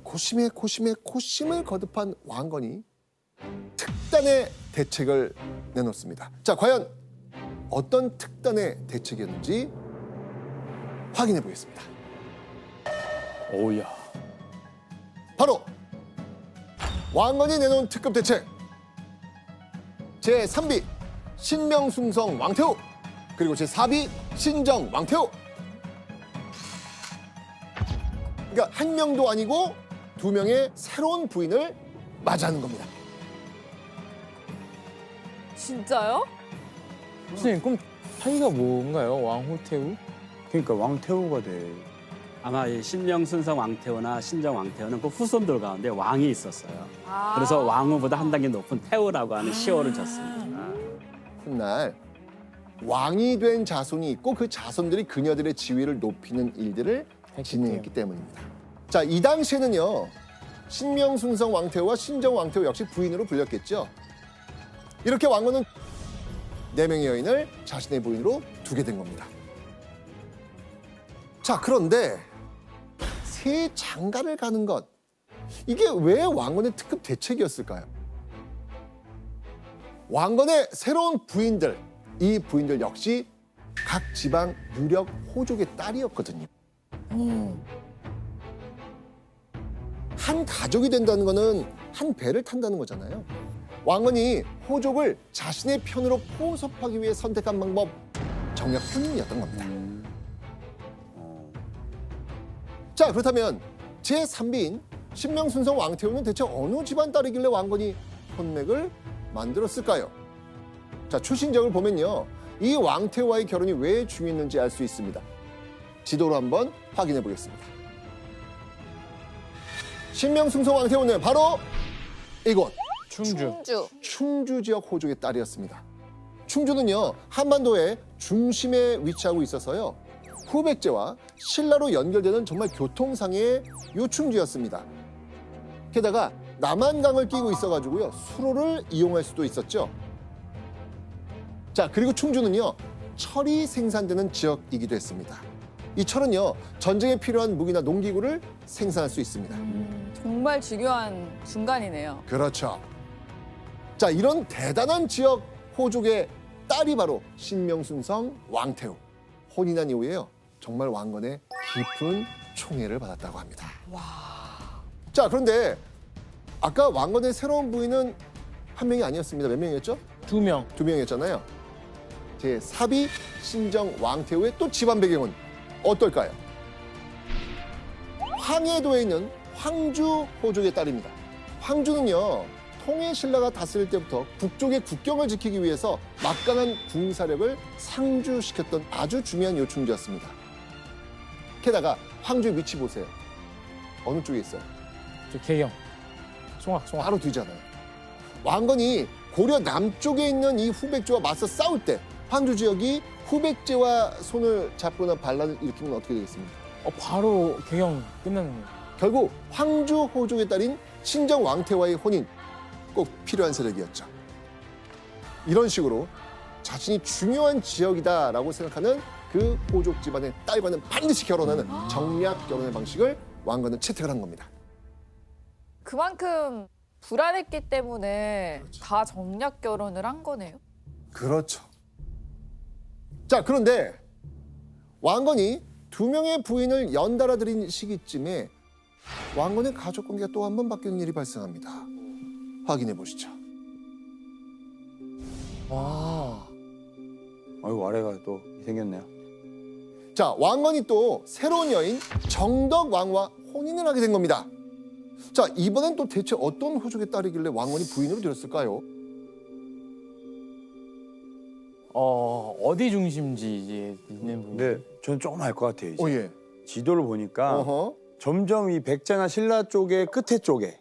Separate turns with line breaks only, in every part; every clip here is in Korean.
고심을 거듭한 왕건이 특단의 대책을 내놓습니다. 자, 과연 어떤 특단의 대책이었는지 확인해 보겠습니다.
오야.
바로 왕건이 내놓은 특급 대책 제3비 신명숭성 왕태후, 그리고 제4비 신정 왕태후. 그러니까 한 명도 아니고 두 명의 새로운 부인을 맞이하는 겁니다.
진짜요?
선생님 그럼 사이가 뭔가요? 왕후태우?
그러니까 왕태후가 돼.
아마 이 신명순성 왕태후나 신정 왕태후는 그 후손들 가운데 왕이 있었어요.
아.
그래서 왕후보다 한 단계 높은 태후라고 하는 시호를 줬습니다.
훗날 왕이 된 자손이 있고 그 자손들이 그녀들의 지위를 높이는 일들을 진행했기 때문입니다. 자, 이 당시에는요, 신명숭성 왕태후와 신정 왕태후 역시 부인으로 불렸겠죠. 이렇게 왕건은 4명의 여인을 자신의 부인으로 두게 된 겁니다. 자, 그런데 새 장가를 가는 것, 이게 왜 왕건의 특급 대책이었을까요? 왕건의 새로운 부인들, 이 부인들 역시 각 지방 유력 호족의 딸이었거든요. 한 가족이 된다는 거는 한 배를 탄다는 거잖아요. 왕건이 호족을 자신의 편으로 포섭하기 위해 선택한 방법, 정략 혼인이었던 겁니다. 자, 그렇다면 제3비인 신명순성 왕태후는 대체 어느 집안 딸이길래 왕건이 혼맥을 만들었을까요? 자, 출신적을 보면요, 이 왕태후와의 결혼이 왜 중요했는지 알 수 있습니다. 지도로 한번 확인해 보겠습니다. 신명숭성 왕태후는 바로 이곳 충주 지역 호족의 딸이었습니다. 충주는요, 한반도의 중심에 위치하고 있어서요, 후백제와 신라로 연결되는 정말 교통상의 요충지였습니다. 게다가 남한강을 끼고 있어가지고요, 수로를 이용할 수도 있었죠. 자, 그리고 충주는요, 철이 생산되는 지역이기도 했습니다. 이 철은요, 전쟁에 필요한 무기나 농기구를 생산할 수 있습니다.
정말 중요한 중간이네요.
그렇죠. 자, 이런 대단한 지역 호족의 딸이 바로 신명순성 왕태후. 혼인한 이후에요, 정말 왕건의 깊은 총애를 받았다고 합니다. 자, 그런데 아까 왕건의 새로운 부인은 한 명이 아니었습니다. 몇 명이었죠?
2명.
2명이었잖아요. 제4비 신정 왕태후의 또 집안 배경은 어떨까요? 황해도에 있는 황주 호족의 딸입니다. 황주는요, 통일신라가 다스릴 때부터 북쪽의 국경을 지키기 위해서 막강한 군사력을 상주시켰던 아주 중요한 요충지였습니다. 게다가 황주의 위치 보세요. 어느 쪽에 있어요?
저 개경. 송악.
바로 뒤잖아요. 왕건이 고려 남쪽에 있는 이 후백제와 맞서 싸울 때 황주 지역이 후백제와 손을 잡거나 반란을 일으키면 어떻게 되겠습니까?
바로 개경 끝나는 거예요.
결국 황주 호족의 딸인 신정 왕태와의 혼인, 꼭 필요한 세력이었죠. 이런 식으로 자신이 중요한 지역이다라고 생각하는 그 호족 집안의 딸과는 반드시 결혼하는 정략 결혼의 방식을 왕건은 채택을 한 겁니다.
그만큼 불안했기 때문에 다 정략 결혼을 한 거네요.
그렇죠. 자, 그런데 왕건이 2명의 부인을 연달아 들인 시기쯤에 왕건의 가족 관계가 또 한 번 바뀌는 일이 발생합니다. 확인해 보시죠.
와.
아이고, 아래가 또 생겼네요.
자, 왕건이 또 새로운 여인 정덕 왕과 혼인을 하게 된 겁니다. 자, 이번엔 또 대체 어떤 호족의 딸이길래 왕건이 부인으로 들였을까요?
어디 중심지 이제 있는 분.
근데 저는 조금 알 것 같아요. 이제.
예.
지도를 보니까
어허.
점점 이 백제나 신라 쪽의 끝에 쪽에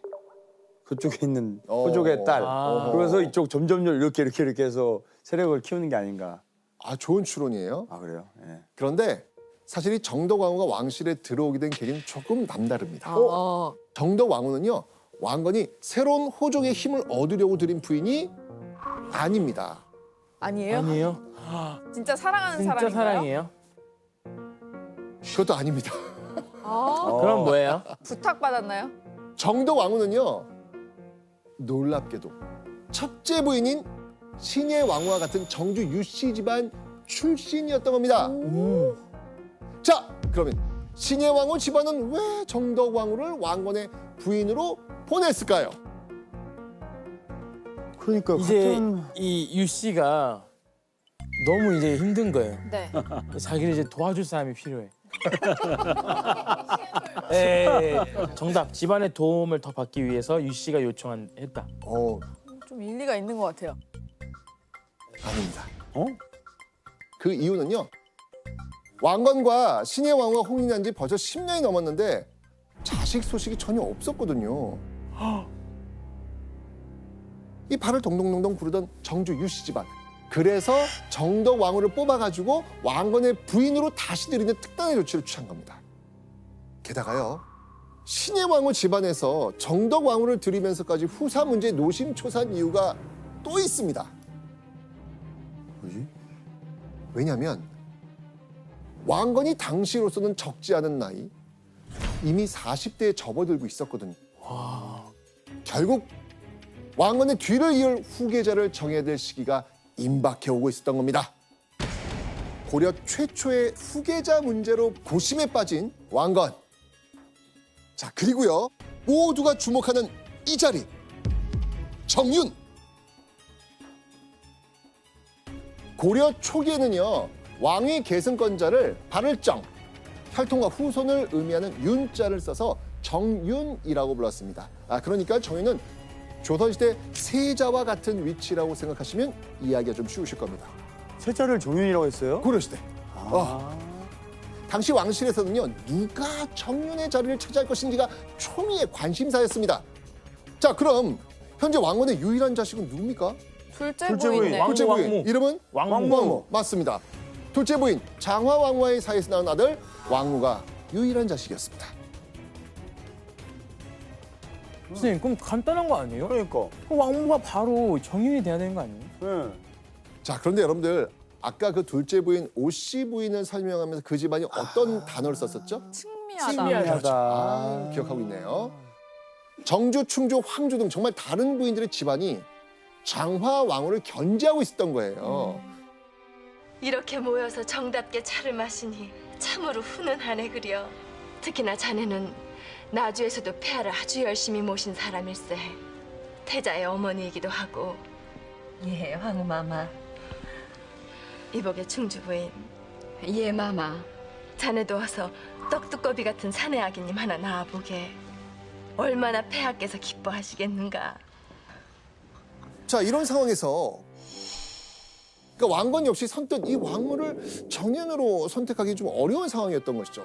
그쪽에 있는 호족의 딸.
아.
그래서 이쪽 점점 이렇게 해서 세력을 키우는 게 아닌가.
아, 좋은 추론이에요.
아, 그래요? 예.
그런데 사실 이 정덕 왕후가 왕실에 들어오게 된 계기는 조금 남다릅니다.
어.
정덕 왕후는요, 왕건이 새로운 호족의 힘을 얻으려고 들인 부인이 아닙니다.
아니에요?
아니에요?
진짜 사랑하는
진짜
사람인가요?
사랑이에요?
그것도 아닙니다.
아,
그럼 뭐예요?
부탁받았나요?
정덕 왕후는요, 놀랍게도 첫째 부인인 신예 왕후와 같은 정주 유씨 집안 출신이었던 겁니다. 자, 그러면 신예 왕후 집안은 왜 정덕 왕후를 왕건의 부인으로 보냈을까요?
그러니까
이제
같은
이 유 씨가 너무 이제 힘든 거예요.
네.
자기를 이제 도와줄 사람이 필요해. 예, 정답. 집안의 도움을 더 받기 위해서 유 씨가 했다.
좀 일리가 있는 것 같아요.
아닙니다.
어?
그 이유는요, 왕건과 신예 왕후가 혼인한 지 벌써 10년이 넘었는데 자식 소식이 전혀 없었거든요. 이 발을 동동동동 구르던 정주 유씨 집안. 그래서 정덕 왕후를 뽑아가지고 왕건의 부인으로 다시 들이는 특단의 조치를 취한 겁니다. 게다가요, 신예 왕후 집안에서 정덕 왕후를 들이면서까지 후사 문제에 노심초사한 이유가 또 있습니다.
뭐지?
왜냐하면 왕건이 당시로서는 적지 않은 나이, 이미 40대에 접어들고 있었거든요. 결국 왕건의 뒤를 이을 후계자를 정해야 될 시기가 임박해 오고 있었던 겁니다. 고려 최초의 후계자 문제로 고심에 빠진 왕건. 자, 그리고요, 모두가 주목하는 이 자리, 정윤. 고려 초기에는요, 왕위 계승권자를 발을정, 혈통과 후손을 의미하는 윤자를 써서 정윤이라고 불렀습니다. 그러니까 정윤은 조선시대 세자와 같은 위치라고 생각하시면 이해하기가 좀 쉬우실 겁니다.
세자를 정윤이라고 했어요?
고려시대. 당시 왕실에서는요, 누가 정윤의 자리를 차지할 것인지가 초미의 관심사였습니다. 자, 그럼 현재 왕건의 유일한 자식은 누굽니까?
둘째
둘째 부인.
부인네.
왕-
둘째 부인.
왕후.
이름은
왕후.
맞습니다. 둘째 부인 장화 왕후의 사이에서 낳은 아들 왕후가 유일한 자식이었습니다.
선생님, 그럼 간단한 거 아니에요?
그러니까.
그럼 왕후가 바로 정윤이 돼야 되는 거 아니에요?
네.
자, 그런데 여러분들 아까 그 둘째 부인 오씨 부인을 설명하면서 그 집안이 어떤 단어를 썼었죠?
층미하다.
층미하다.
기억하고 있네요. 정주, 충주, 황주 등 정말 다른 부인들의 집안이 장화 왕후를 견제하고 있었던 거예요.
이렇게 모여서 정답게 차를 마시니 참으로 훈훈하네 그려. 특히나 자네는 나주에서도 폐하를 아주 열심히 모신 사람일세. 태자의 어머니이기도 하고. 예, 황후마마. 이복의 충주부인. 예, 마마. 자네도 와서 떡두꺼비 같은 사내 아기님 하나 낳아보게. 얼마나 폐하께서 기뻐하시겠는가.
자, 이런 상황에서 그러니까 왕건 역시 선뜻 이 왕후를 정윤으로 선택하기 좀 어려운 상황이었던 것이죠.